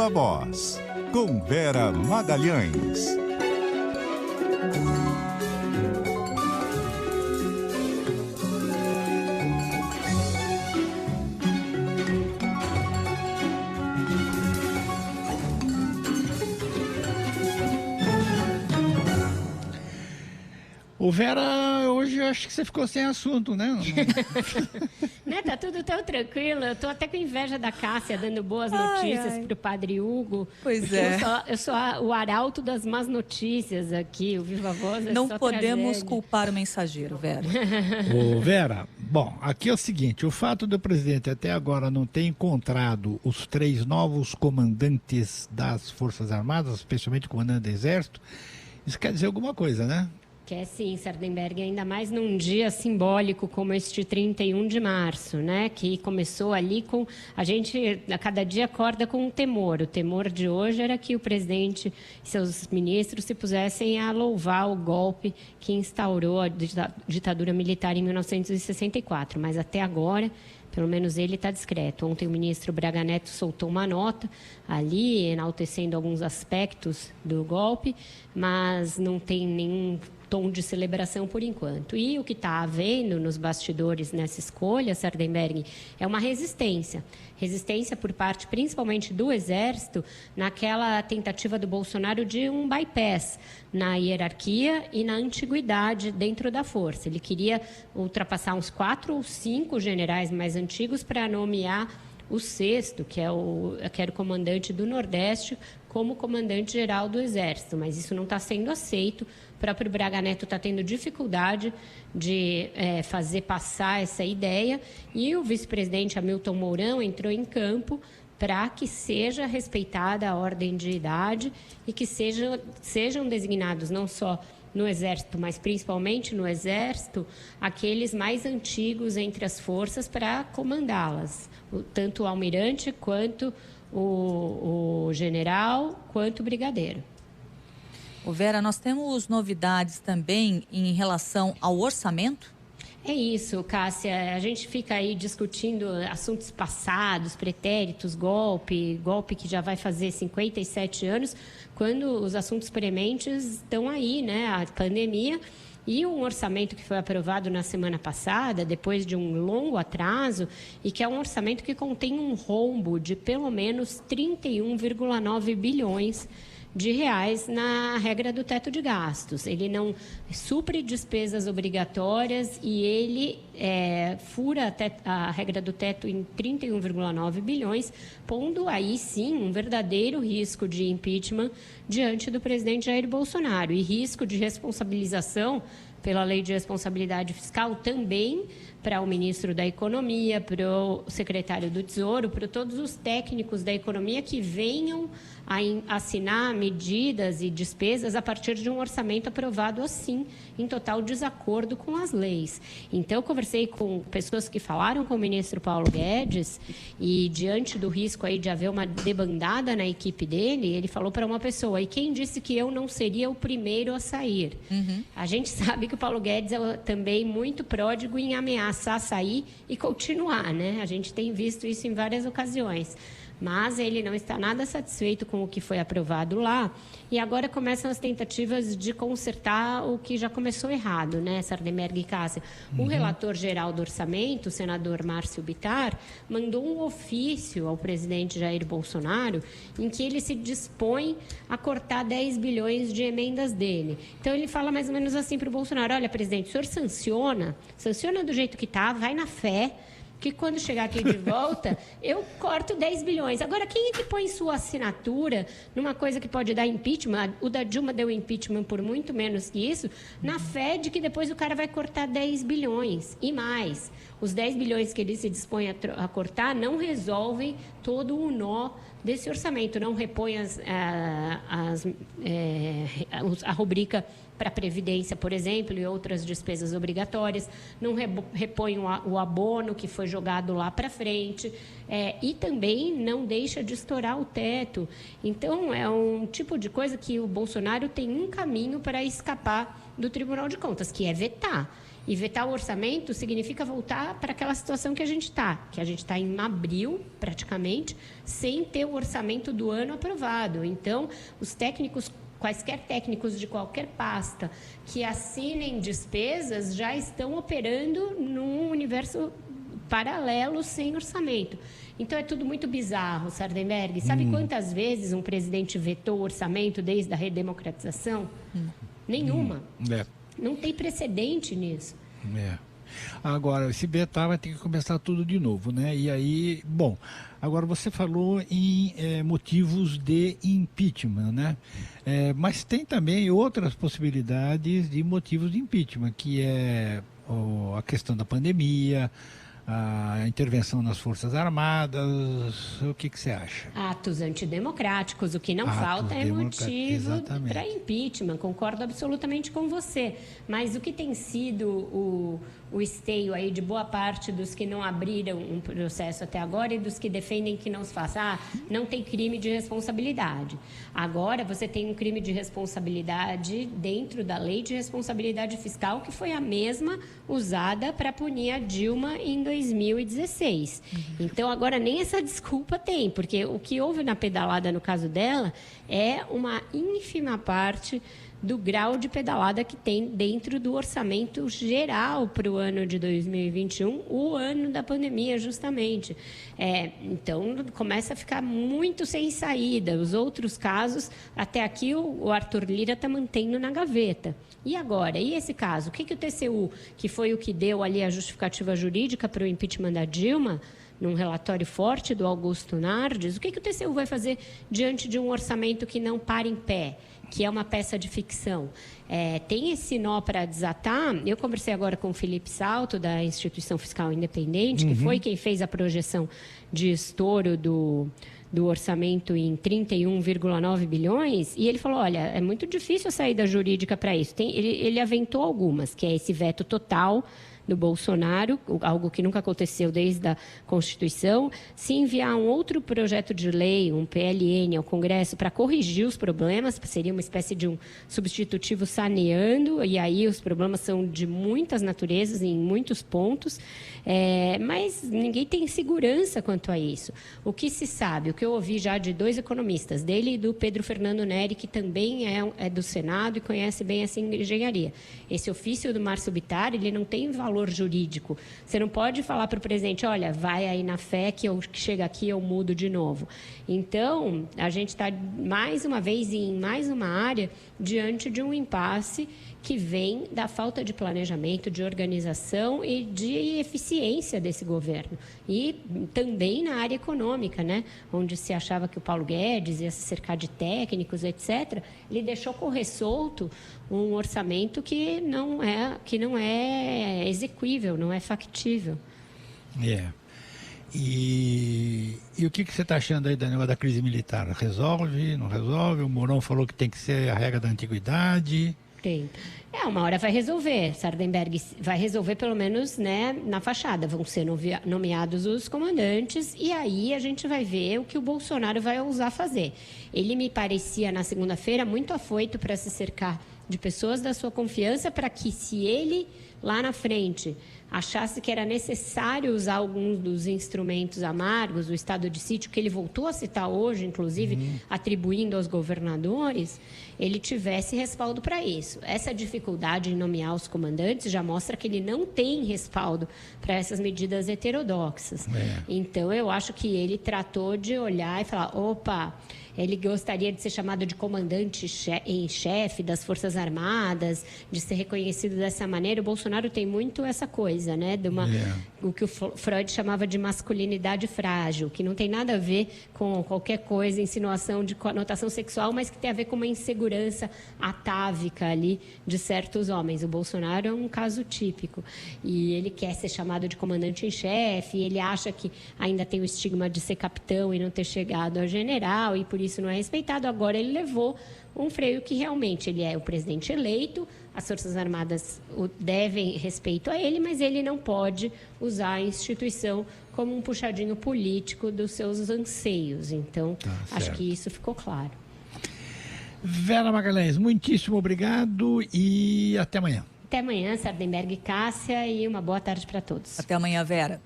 Viva Voz, com Vera Magalhães. Ô Vera, hoje eu acho que você ficou sem assunto, né? Né, tá tudo tão tranquilo. Eu tô até com inveja da Cássia dando boas notícias pro Padre Hugo. Pois é. Eu sou o arauto das más notícias aqui, o Viva Voz é Não só podemos tragédia. culpar o mensageiro, Vera. Ô Vera, bom, aqui é o seguinte, o fato do presidente até agora não ter encontrado os 3 novos comandantes das Forças Armadas, especialmente o comandante do Exército, isso quer dizer alguma coisa, né? Quer sim, Sardenberg, ainda mais num dia simbólico como este 31 de março, né? Que começou ali com... A gente, a cada dia, acorda com um temor. O temor de hoje era que o presidente e seus ministros se pusessem a louvar o golpe que instaurou a ditadura militar em 1964. Mas até agora... Pelo menos ele está discreto. Ontem o ministro Braga Neto soltou uma nota ali, enaltecendo alguns aspectos do golpe, mas não tem nenhum tom de celebração por enquanto. E o que está havendo nos bastidores nessa escolha, Sardenberg, é uma resistência. Resistência por parte, principalmente do Exército, naquela tentativa do Bolsonaro de um bypass na hierarquia e na antiguidade dentro da força. Ele queria ultrapassar uns 4 ou 5 generais mais antigos para nomear o 6º, que era o comandante do Nordeste, como comandante-geral do Exército. Mas isso não está sendo aceito. O próprio Braga Neto está tendo dificuldade de fazer passar essa ideia. E o vice-presidente Hamilton Mourão entrou em campo para que seja respeitada a ordem de idade e que sejam designados não só no Exército, mas principalmente no Exército, aqueles mais antigos entre as forças para comandá-las, tanto o almirante quanto o general, quanto o brigadeiro. Ô Vera, nós temos novidades também em relação ao orçamento? É isso, Cássia. A gente fica aí discutindo assuntos passados, pretéritos, golpe que já vai fazer 57 anos, quando os assuntos prementes estão aí, né? A pandemia e um orçamento que foi aprovado na semana passada, depois de um longo atraso, e que é um orçamento que contém um rombo de pelo menos 31,9 bilhões de reais na regra do teto de gastos. Ele não supre despesas obrigatórias e ele fura a regra do teto em 31,9 bilhões, pondo aí sim um verdadeiro risco de impeachment diante do presidente Jair Bolsonaro e risco de responsabilização pela Lei de Responsabilidade Fiscal também para o ministro da Economia, para o secretário do Tesouro, para todos os técnicos da economia que venham a assinar medidas e despesas a partir de um orçamento aprovado assim, em total desacordo com as leis. Então, eu conversei com pessoas que falaram com o ministro Paulo Guedes e, diante do risco aí de haver uma debandada na equipe dele, ele falou para uma pessoa, e quem disse que eu não seria o primeiro a sair? A gente sabe que o Paulo Guedes é também muito pródigo em ameaçar sair e continuar, né? A gente tem visto isso em várias ocasiões. Mas ele não está nada satisfeito com o que foi aprovado lá e agora começam as tentativas de consertar o que já começou errado, né, Sardenberg e Cássia? O relator geral do orçamento, o senador Márcio Bittar, mandou um ofício ao presidente Jair Bolsonaro em que ele se dispõe a cortar 10 bilhões de emendas dele. Então ele fala mais ou menos assim para o Bolsonaro, olha, presidente, o senhor sanciona do jeito que está, vai na fé, que quando chegar aqui de volta, eu corto 10 bilhões. Agora, quem é que põe sua assinatura numa coisa que pode dar impeachment? O da Dilma deu impeachment por muito menos que isso, na fé de que depois o cara vai cortar 10 bilhões e mais. Os 10 bilhões que ele se dispõe a cortar não resolvem todo o nó desse orçamento, não repõe a rubrica para a Previdência, por exemplo, e outras despesas obrigatórias, não repõe o abono que foi jogado lá para frente, e também não deixa de estourar o teto. Então, é um tipo de coisa que o Bolsonaro tem um caminho para escapar do Tribunal de Contas, que é vetar. E vetar o orçamento significa voltar para aquela situação que a gente está em abril, praticamente, sem ter o orçamento do ano aprovado. Então, os técnicos, quaisquer técnicos de qualquer pasta que assinem despesas já estão operando num universo paralelo sem orçamento. Então, é tudo muito bizarro, Sardenberg. Sabe quantas vezes um presidente vetou o orçamento desde a redemocratização? Nenhuma. Não tem precedente nisso. Agora, se vetar, vai ter que começar tudo de novo, né? E aí, bom, agora você falou em motivos de impeachment, né? Mas tem também outras possibilidades de motivos de impeachment, que é a questão da pandemia, a intervenção nas Forças Armadas. O que você acha? Atos antidemocráticos. O que não falta é motivo para impeachment. Concordo absolutamente com você. Mas o que tem sido o esteio aí de boa parte dos que não abriram um processo até agora e dos que defendem que não se faça? Não tem crime de responsabilidade. Agora você tem um crime de responsabilidade dentro da lei de responsabilidade fiscal, que foi a mesma usada para punir a Dilma em 2016. Então, agora nem essa desculpa tem, porque o que houve na pedalada no caso dela é uma ínfima parte do grau de pedalada que tem dentro do orçamento geral para o ano de 2021, o ano da pandemia, justamente. Então, começa a ficar muito sem saída. Os outros casos, até aqui, o Arthur Lira está mantendo na gaveta. E agora? E esse caso? O que o TCU, que foi o que deu ali a justificativa jurídica para o impeachment da Dilma, num relatório forte do Augusto Nardes, o que o TCU vai fazer diante de um orçamento que não para em pé, que é uma peça de ficção? Tem esse nó para desatar. Eu conversei agora com o Felipe Salto, da Instituição Fiscal Independente, que foi quem fez a projeção de estouro do orçamento em 31,9 bilhões, e ele falou, olha, é muito difícil a saída jurídica para isso. Ele aventou algumas, que é esse veto total do Bolsonaro, algo que nunca aconteceu desde a Constituição. Se enviar um outro projeto de lei, um PLN, ao Congresso para corrigir os problemas, seria uma espécie de um substitutivo saneando, e aí os problemas são de muitas naturezas, em muitos pontos, mas ninguém tem segurança quanto a isso. O que se sabe, o que eu ouvi já de dois economistas, dele e do Pedro Fernando Neri, que também é do Senado e conhece bem essa engenharia. Esse ofício do Márcio Bittar, ele não tem valor jurídico. Você não pode falar para o presidente, olha, vai aí na fé que chega aqui eu mudo de novo. Então, a gente está mais uma vez em mais uma área diante de um impasse que vem da falta de planejamento, de organização e de eficiência desse governo. E também na área econômica, né? Onde se achava que o Paulo Guedes ia se cercar de técnicos, etc. Ele deixou correr solto um orçamento que não é execuível, não é factível. E o que você está achando aí da crise militar? Resolve, não resolve? O Mourão falou que tem que ser a regra da antiguidade. Tem. Uma hora vai resolver, Sardenberg, vai resolver pelo menos, né, na fachada. Vão ser nomeados os comandantes e aí a gente vai ver o que o Bolsonaro vai ousar fazer. Ele me parecia, na segunda-feira, muito afoito para se cercar de pessoas da sua confiança para que, se ele, lá na frente, achasse que era necessário usar alguns dos instrumentos amargos, o estado de sítio, que ele voltou a citar hoje, inclusive, atribuindo aos governadores, ele tivesse respaldo para isso. Essa dificuldade em nomear os comandantes já mostra que ele não tem respaldo para essas medidas heterodoxas. Então, eu acho que ele tratou de olhar e falar, opa, ele gostaria de ser chamado de comandante em chefe das Forças Armadas, de ser reconhecido dessa maneira. O Bolsonaro tem muito essa coisa, né? O que o Freud chamava de masculinidade frágil, que não tem nada a ver com qualquer coisa, insinuação de conotação sexual, mas que tem a ver com uma insegurança atávica ali de certos homens. O Bolsonaro é um caso típico. E ele quer ser chamado de comandante em chefe, ele acha que ainda tem o estigma de ser capitão e não ter chegado a general, e por isso não é respeitado. Agora ele levou um freio que realmente ele é o presidente eleito, as Forças Armadas devem respeito a ele, mas ele não pode usar a instituição como um puxadinho político dos seus anseios. Então, acho que isso ficou claro. Vera Magalhães, muitíssimo obrigado e até amanhã. Até amanhã, Sardenberg e Cássia, e uma boa tarde para todos. Até amanhã, Vera.